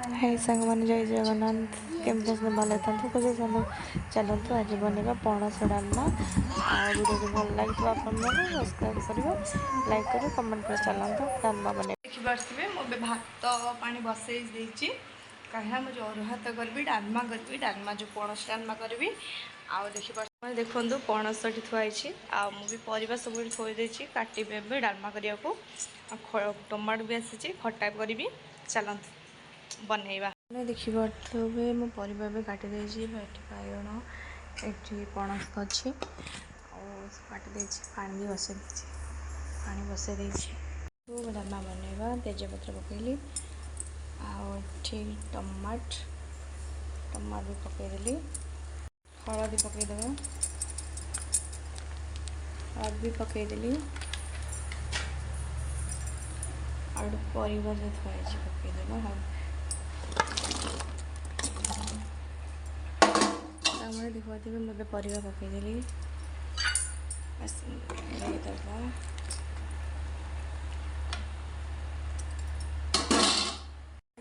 हाय सांग मैंने जय जगन्नाथ केमती भले था खुशी चलतु आज बनवा पणस डालमा वीडियो को भल लगे आप सब्सक्राइब कर लाइक कर कमेंट कर चलतु डालमा बन देखिपे मुझे भात पानी बसई कहीं मुझे अरु भात करी डालमा करी डालमा जो पणस डालमा करी देखिए देखो पणस थुआई मुझे परिवा सब थोड़ी काटे डालमा करने को टमाटो भी आसी खटा करी चलते बनइबा देखिए मो परिवा भी काटी बैगण ये पणस अच्छी काटी पानी भी बसई पानी बसई डालमा बनइबा तेजपत्र पकईली आठी टमाट भी पकईदेली हलदी पकईदेव हलदी भी पकईदेली और परिवा जो थुआई पकईदेव देखते मुझे परिवा पकईदेली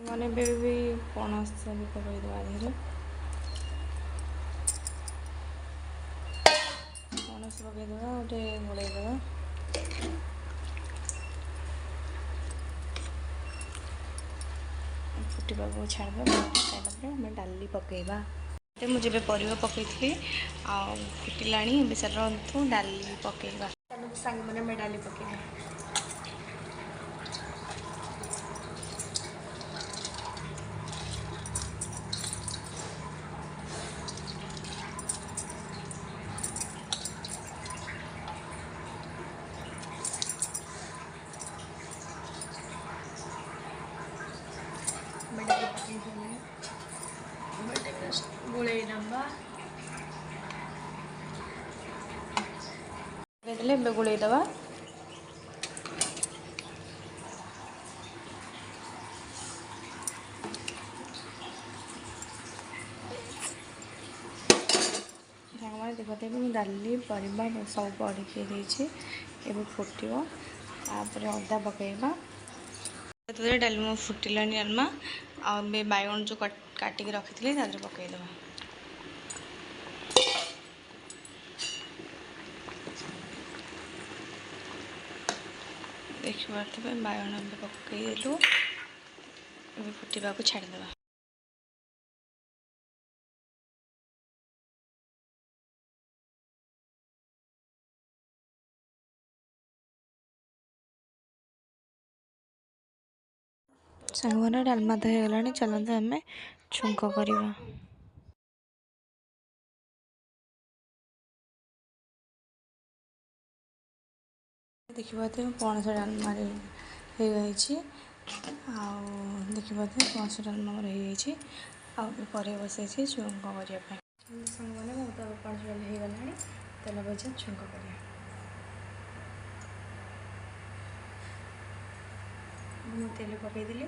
मैंने भी पणस भी पकईदेवा धीरे पणस पकईदेवा गोटे गोलैदेवा फुटा को छाड़देवा डाली पकईबा मुझे परिवा पकई फुटिला चलतु डाली पकईबा सांग मैंने डाली पकईबा गोलई नंबा गोलई दवा देखते डाली परिवा सब पड़ी फुटो तापर अदा पकईबा डालमा फुटिला डालमा बैगण जो काटिक रखी पकईदेवा देखिए बैगण पकईलु फुटा को छाड़देवा सांगने डालमा तो होगा चलते आम छुंक करवा देखिए पणस डालमा हो देखिए पणस डालमा हो बसई छुंक करने सांगने तो पणस डाल हो गला तेल भजा छुंक कर तेल पकईदेली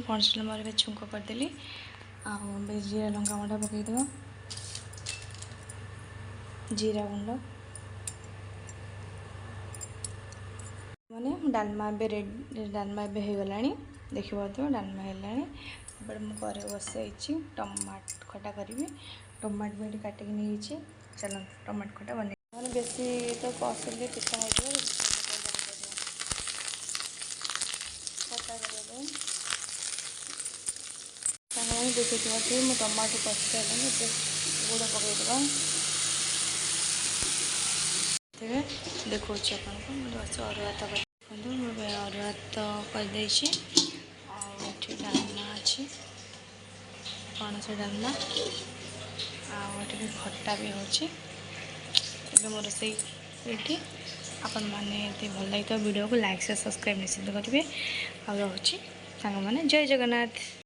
पणस डालमा छुंक करदेली जीरा लंका गुंड पकईदेवा जीरा गुंड मैंने डालमा डालमा हो गला देखिए डालमा है मुझे बसई टमाट खटा करी टमाट भी काटिक नहीं चलो टमाट खटा बन मैंने बेसी तो कसले पिता हो देखिए मुझे टमाटो कषा गुड़ पकईदेवा देखो आपको अरु भात देखो अरु भात करदे डालमा अच्छी पणस डालमा आटे खट्टा भी हो मोर से आपण मैंने भल लगे वीडियो को लाइक से सब्सक्राइब निश्चित करेंगे आ रोचे सांग मैंने जय जगन्नाथ।